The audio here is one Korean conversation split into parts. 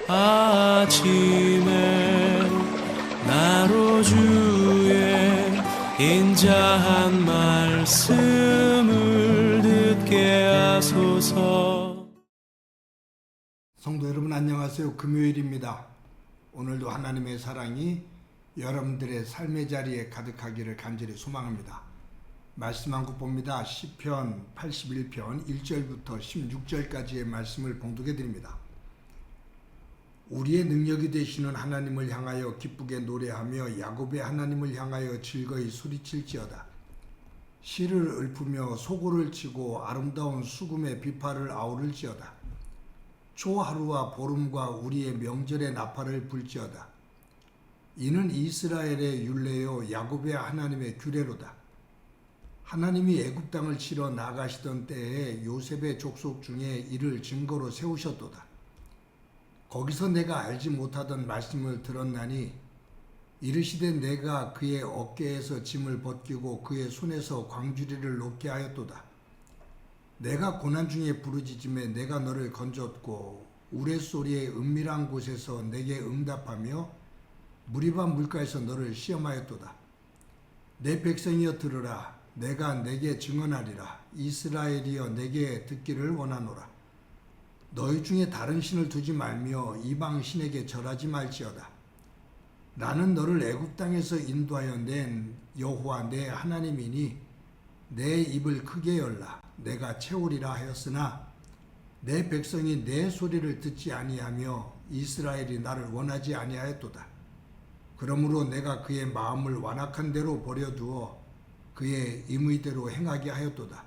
아침에 나로 주의 인자한 말씀을 듣게 하소서. 성도 여러분 안녕하세요. 금요일입니다. 오늘도 하나님의 사랑이 여러분들의 삶의 자리에 가득하기를 간절히 소망합니다. 말씀 한 국 봅니다. 시편 81편 1절부터 16절까지의 말씀을 봉독해 드립니다. 우리의 능력이 되시는 하나님을 향하여 기쁘게 노래하며 야곱의 하나님을 향하여 즐거이 소리칠지어다. 시를 읊으며 소고를 치고 아름다운 수금의 비파를 아우를지어다. 초하루와 보름과 우리의 명절의 나팔을 불지어다. 이는 이스라엘의 율례요 야곱의 하나님의 규례로다. 하나님이 애굽 땅을 치러 나가시던 때에 요셉의 족속 중에 이를 증거로 세우셨도다. 거기서 내가 알지 못하던 말씀을 들었나니 이르시되 내가 그의 어깨에서 짐을 벗기고 그의 손에서 광주리를 놓게 하였도다. 내가 고난 중에 부르짖음에 내가 너를 건졌고 우레소리의 은밀한 곳에서 내게 응답하며 무리바 물가에서 너를 시험하였도다. 내 백성이여 들으라. 내가 내게 증언하리라. 이스라엘이여 내게 듣기를 원하노라. 너희 중에 다른 신을 두지 말며 이방 신에게 절하지 말지어다. 나는 너를 애굽 땅에서 인도하여 낸 여호와 내 하나님이니 내 입을 크게 열라. 내가 채우리라 하였으나 내 백성이 내 소리를 듣지 아니하며 이스라엘이 나를 원하지 아니하였도다. 그러므로 내가 그의 마음을 완악한 대로 버려두어 그의 임의대로 행하게 하였도다.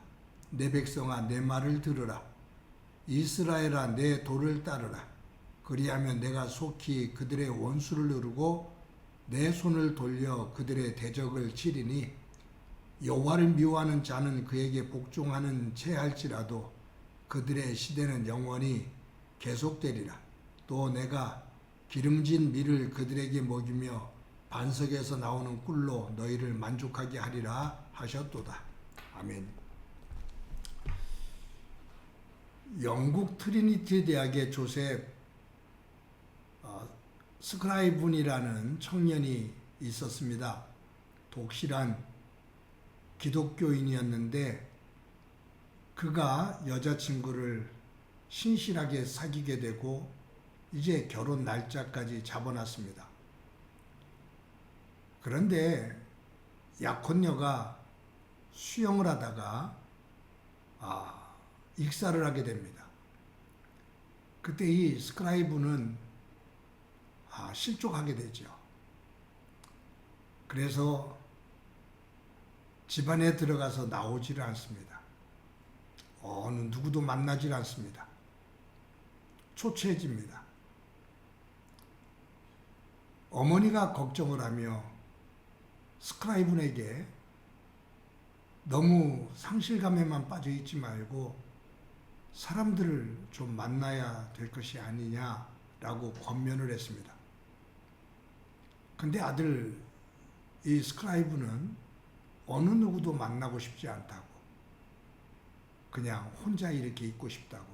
내 백성아 내 말을 들으라. 이스라엘아 내 도를 따르라. 그리하면 내가 속히 그들의 원수를 누르고 내 손을 돌려 그들의 대적을 치리니 여호와를 미워하는 자는 그에게 복종하는 채할지라도 그들의 시대는 영원히 계속되리라. 또 내가 기름진 밀을 그들에게 먹이며 반석에서 나오는 꿀로 너희를 만족하게 하리라 하셨도다. 아멘. 영국 트리니티 대학의 조셉 스크라이븐이라는 청년이 있었습니다. 독실한 기독교인이었는데 그가 여자친구를 신실하게 사귀게 되고 이제 결혼 날짜까지 잡아놨습니다. 그런데 약혼녀가 수영을 하다가 익사를 하게 됩니다. 그때 이 스크라이브는 실족하게 되죠. 그래서 집안에 들어가서 나오지를 않습니다. 어느 누구도 만나질 않습니다. 초췌해집니다. 어머니가 걱정을 하며 스크라이브에게 너무 상실감에만 빠져 있지 말고 사람들을 좀 만나야 될 것이 아니냐라고 권면을 했습니다. 근데 아들 이 스크라이브는 어느 누구도 만나고 싶지 않다고, 그냥 혼자 이렇게 있고 싶다고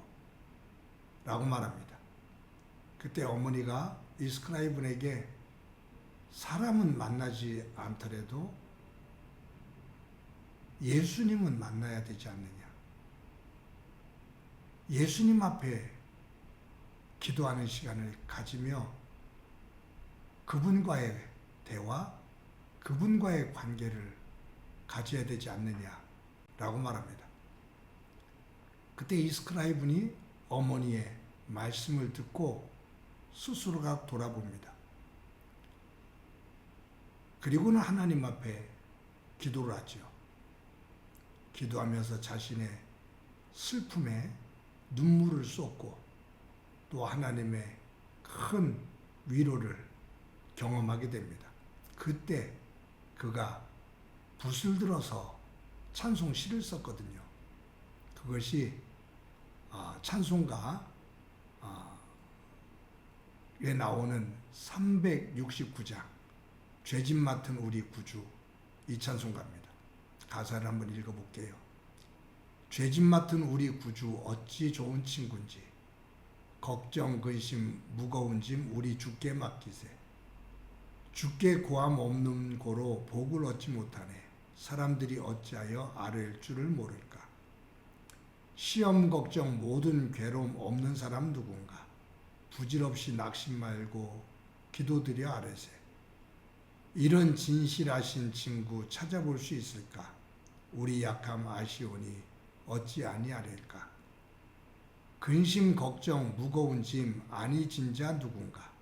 라고 말합니다. 그때 어머니가 이 스크라이브에게 사람은 만나지 않더라도 예수님은 만나야 되지 않느냐. 예수님 앞에 기도하는 시간을 가지며 그분과의 대화, 그분과의 관계를 가져야 되지 않느냐라고 말합니다. 그때 이 스크라이븐이 어머니의 말씀을 듣고 스스로가 돌아봅니다. 그리고는 하나님 앞에 기도를 하죠. 기도하면서 자신의 슬픔에 눈물을 쏟고 또 하나님의 큰 위로를 경험하게 됩니다. 그때 그가 붓을 들어서 찬송시를 썼거든요. 그것이 찬송가에 나오는 369장 죄짐 맡은 우리 구주, 이 찬송가입니다. 가사를 한번 읽어볼게요. 죄짐 맡은 우리 구주 어찌 좋은 친구인지 걱정 근심 무거운 짐 우리 주께 맡기세. 주께 구함 없는 고로 복을 얻지 못하네. 사람들이 어찌하여 아뢰일 줄을 모를까. 시험 걱정 모든 괴로움 없는 사람 누군가. 부질없이 낙심 말고 기도드려 아뢰세. 이런 진실하신 친구 찾아볼 수 있을까. 우리 약함 아시오니 어찌 아니하릴까. 근심 걱정 무거운 짐 아니 진자 누군가.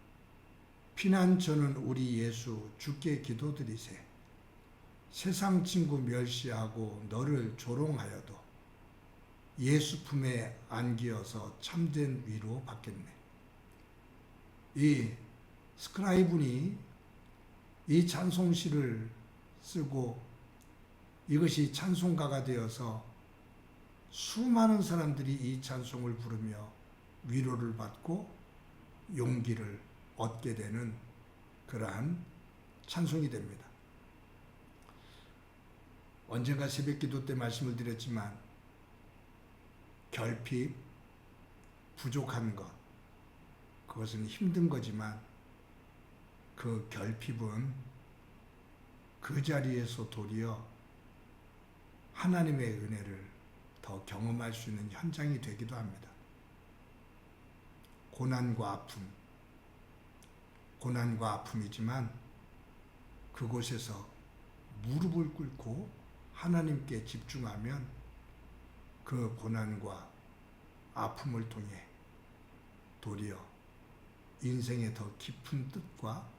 피난처는 우리 예수 주께 기도드리세. 세상 친구 멸시하고 너를 조롱하여도 예수 품에 안기어서 참된 위로 받겠네. 이 스크라이븐이 이 찬송시를 쓰고 이것이 찬송가가 되어서 수많은 사람들이 이 찬송을 부르며 위로를 받고 용기를 얻게 되는 그러한 찬송이 됩니다. 언젠가 새벽기도 때 말씀을 드렸지만 결핍, 부족한 것, 그것은 힘든 거지만 그 결핍은 그 자리에서 도리어 하나님의 은혜를 더 경험할 수 있는 현장이 되기도 합니다. 고난과 아픔이지만 그곳에서 무릎을 꿇고 하나님께 집중하면 그 고난과 아픔을 통해 도리어 인생의 더 깊은 뜻과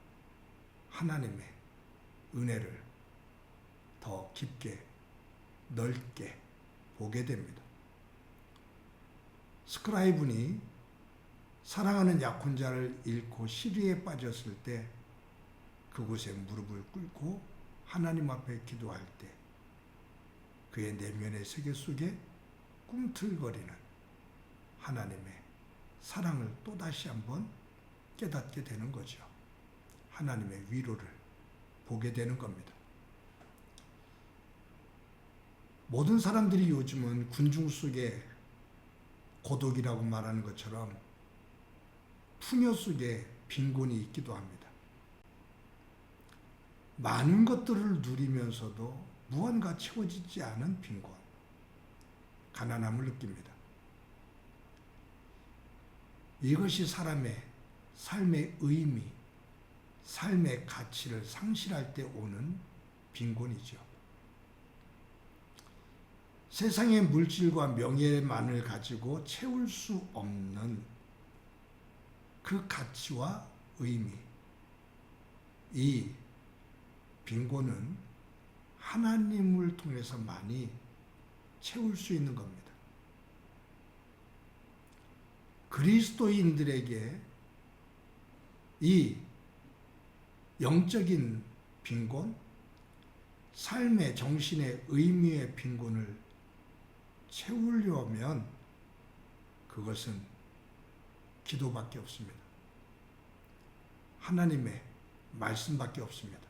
하나님의 은혜를 더 깊게 넓게 보게 됩니다. 스크라이븐이 사랑하는 약혼자를 잃고 시리에 빠졌을 때 그곳에 무릎을 꿇고 하나님 앞에 기도할 때 그의 내면의 세계 속에 꿈틀거리는 하나님의 사랑을 또다시 한번 깨닫게 되는 거죠. 하나님의 위로를 보게 되는 겁니다. 모든 사람들이 요즘은 군중 속에 고독이라고 말하는 것처럼 풍요 속에 빈곤이 있기도 합니다. 많은 것들을 누리면서도 무언가 채워지지 않은 빈곤, 가난함을 느낍니다. 이것이 사람의 삶의 의미, 삶의 가치를 상실할 때 오는 빈곤이죠. 세상의 물질과 명예만을 가지고 채울 수 없는 그 가치와 의미, 이 빈곤은 하나님을 통해서만이 채울 수 있는 겁니다. 그리스도인들에게 이 영적인 빈곤, 삶의 정신의 의미의 빈곤을 채우려면 그것은 기도밖에 없습니다. 하나님의 말씀밖에 없습니다.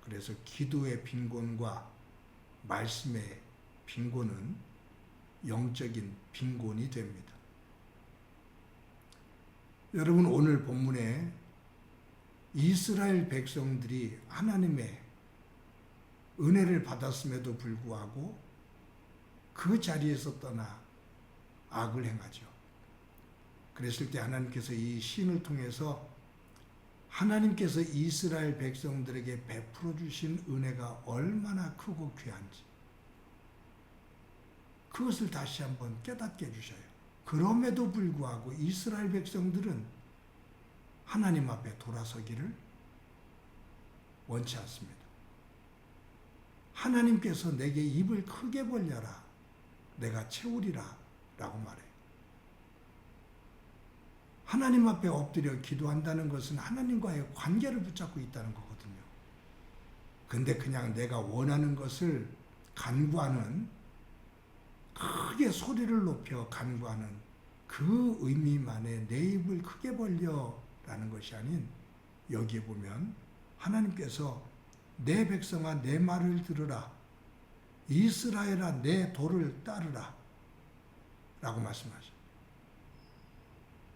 그래서 기도의 빈곤과 말씀의 빈곤은 영적인 빈곤이 됩니다. 여러분, 오늘 본문에 이스라엘 백성들이 하나님의 은혜를 받았음에도 불구하고 그 자리에서 떠나 악을 행하죠. 그랬을 때 하나님께서 이 시인을 통해서 하나님께서 이스라엘 백성들에게 베풀어 주신 은혜가 얼마나 크고 귀한지 그것을 다시 한번 깨닫게 해주셔요. 그럼에도 불구하고 이스라엘 백성들은 하나님 앞에 돌아서기를 원치 않습니다. 하나님께서 내게 입을 크게 벌려라, 내가 채우리라 라고 말해요. 하나님 앞에 엎드려 기도한다는 것은 하나님과의 관계를 붙잡고 있다는 거거든요. 근데 그냥 내가 원하는 것을 간구하는, 크게 소리를 높여 간구하는 그 의미만의 내 입을 크게 벌려 라는 것이 아닌, 여기에 보면 하나님께서 내 백성아 내 말을 들으라, 이스라엘아 내 도를 따르라 라고 말씀하죠.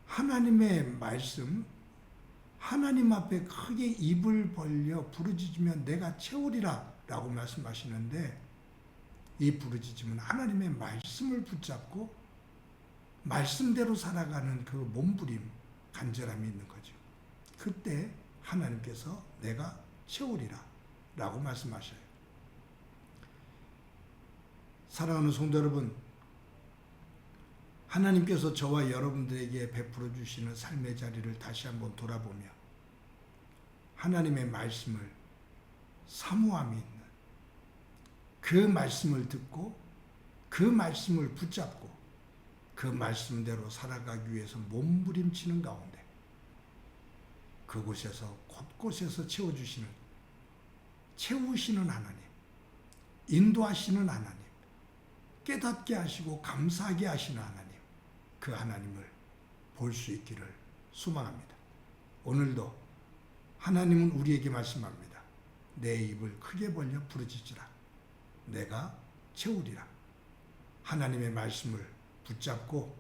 하나님의 말씀, 하나님 앞에 크게 입을 벌려 부르짖으면 내가 채우리라 라고 말씀하시는데, 이 부르짖음은 하나님의 말씀을 붙잡고 말씀대로 살아가는 그 몸부림, 간절함이 있는 거죠. 그때 하나님께서 내가 채우리라 라고 말씀하셔요. 사랑하는 성도 여러분, 하나님께서 저와 여러분들에게 베풀어 주시는 삶의 자리를 다시 한번 돌아보며 하나님의 말씀을 사모함이 있는, 그 말씀을 듣고 그 말씀을 붙잡고 그 말씀대로 살아가기 위해서 몸부림치는 가운데 그곳에서 곳곳에서 채우시는 하나님, 인도하시는 하나님, 깨닫게 하시고 감사하게 하시는 하나님, 그 하나님을 볼 수 있기를 소망합니다. 오늘도 하나님은 우리에게 말씀합니다. 내 입을 크게 벌려 부르짖으라. 내가 채우리라. 하나님의 말씀을 붙잡고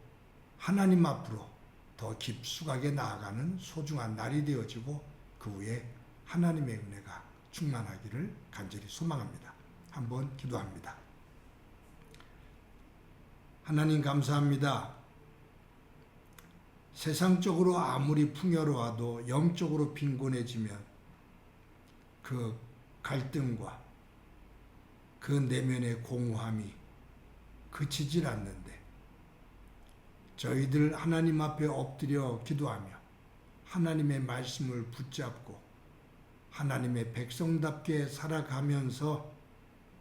하나님 앞으로 더 깊숙하게 나아가는 소중한 날이 되어지고 그 후에 하나님의 은혜가 충만하기를 간절히 소망합니다. 한번 기도합니다. 하나님 감사합니다. 세상적으로 아무리 풍요로워도 영적으로 빈곤해지면 그 갈등과 그 내면의 공허함이 그치질 않는데, 저희들 하나님 앞에 엎드려 기도하며 하나님의 말씀을 붙잡고 하나님의 백성답게 살아가면서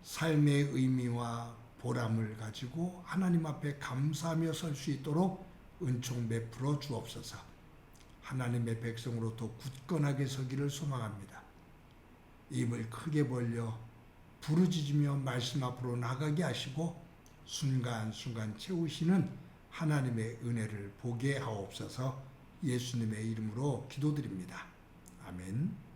삶의 의미와 보람을 가지고 하나님 앞에 감사하며 설 수 있도록 은총 베풀어 주옵소서. 하나님의 백성으로 더 굳건하게 서기를 소망합니다. 입을 크게 벌려 부르짖으며 말씀 앞으로 나가게 하시고 순간순간 채우시는 하나님의 은혜를 보게 하옵소서. 예수님의 이름으로 기도드립니다. 아멘.